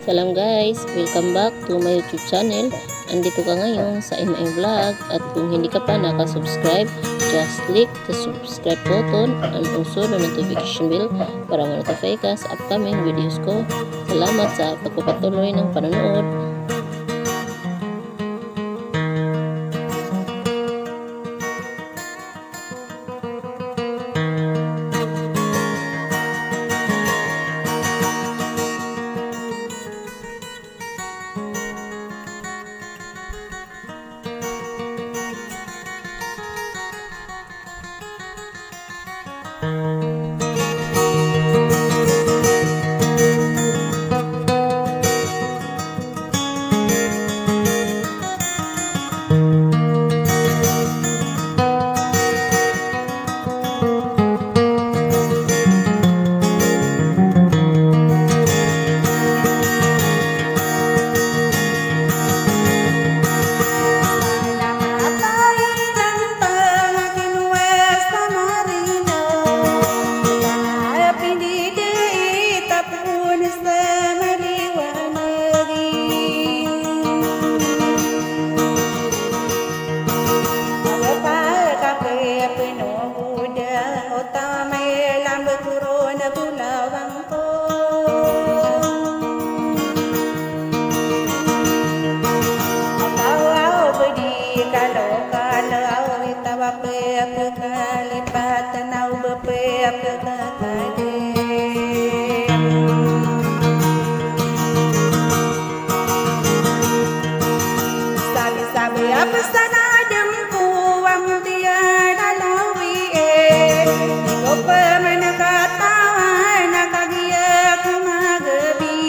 Salam guys, welcome back to my YouTube channel. Andito ka ngayon sa MI Vlog at kung hindi ka pa nakasubscribe, just click the subscribe button and also the notification bell para ma-notify ka sa upcoming videos ko. Salamat sa pagpapatuloy ng panonood. Sabi apa sana demku am tiada lawi Niko pemana kata nak dia kumagebi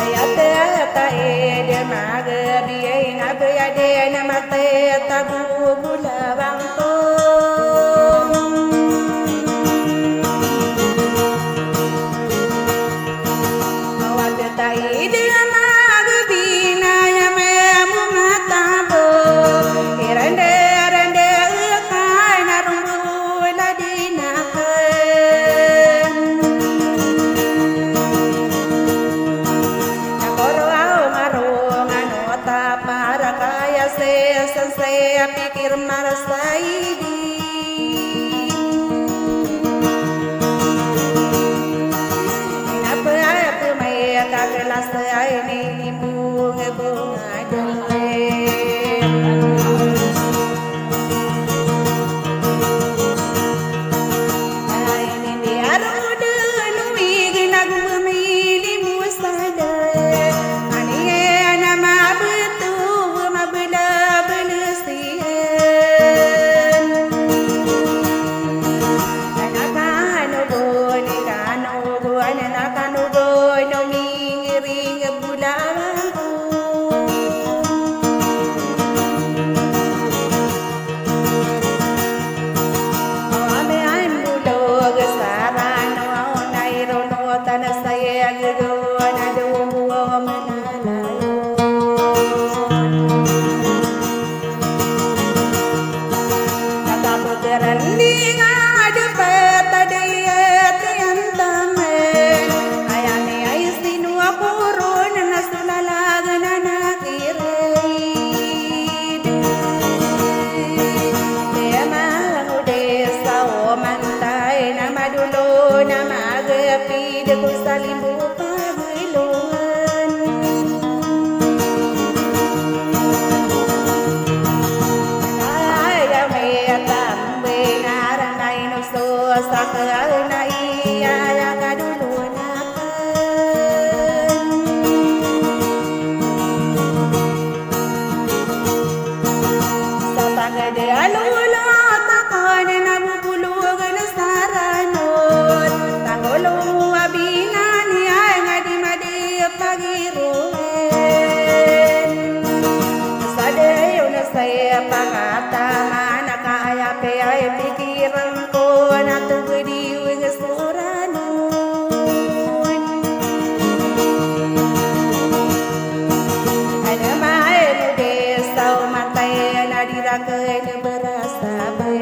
Ayat ta dia magebi na beade na mate tabu bulawang to Awat ta dia saya pikir malas lagi Kenapa aku maya kagelas saya ini bunga-bunga Ini biar udah nui ginag memilih musada Ania nama betul mabela Ku saling buka belungan Ayah meyatam benarang nainu sosa kealna iya kadulu nakan Sapang gede alula takon nabu bulugan saranot Tanggolo saya pangata mana kaya pe pikiran ko na tugdi wing surano Ada mai de sau matai na dirakeun berasa be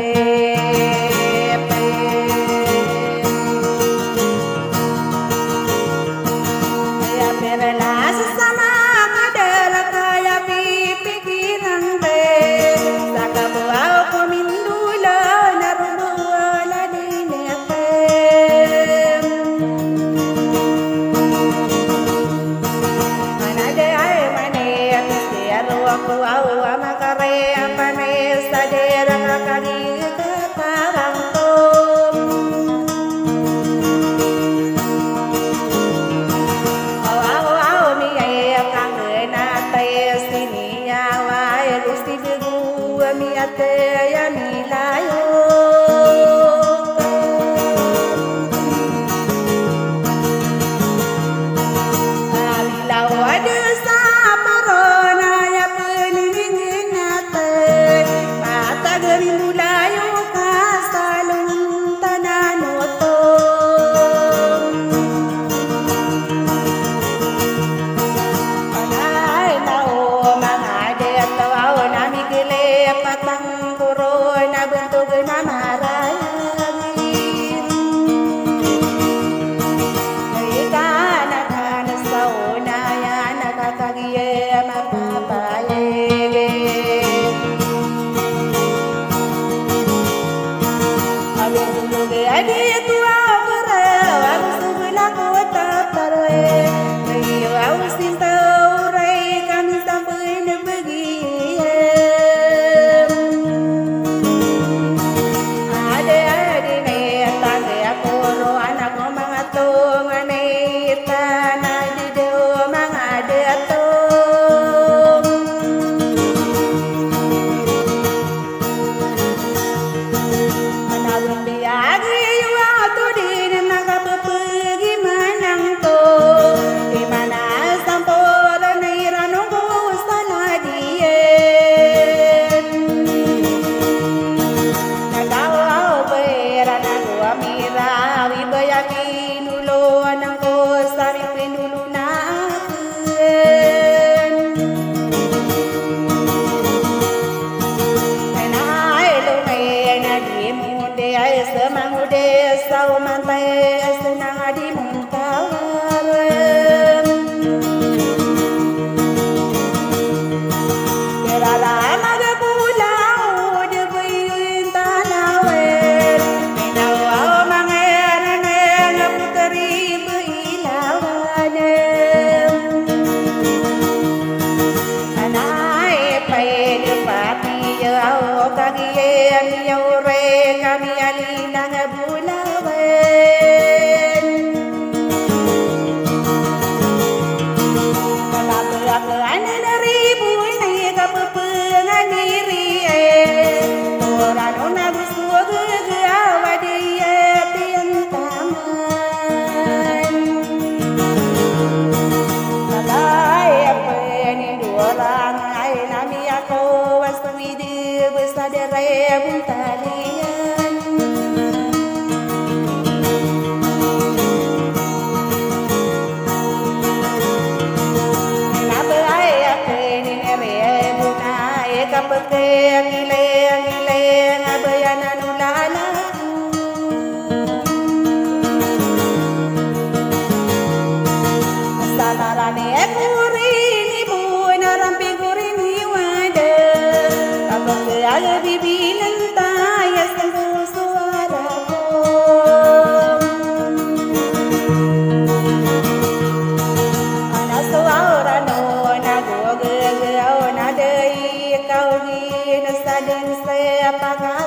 pinulon ang ko sa pinulunan. Ay lumay na di munde ay semangude sa umantay senang di muntawan. Kerala magapulau de buyun tanawen. Minaw mangereng puteri beilawanem. Anai pai de pati au kagien yo re kami alinang bulawen. Kalatuan dari bui kapepengan diri orang ona busuk awadi tiantaman. Kalai apeni orang ai nami aku wasmidi besadere buntalian. Napa ai apeni nere bunai kapete ngile ngabayana nulala. Salarane kurini buna rampi kurini wada. Kapag aga bibilan tayo sa suara ko. Ana suara no nagugagaw na day ikaw din sa din sa pagkakataon.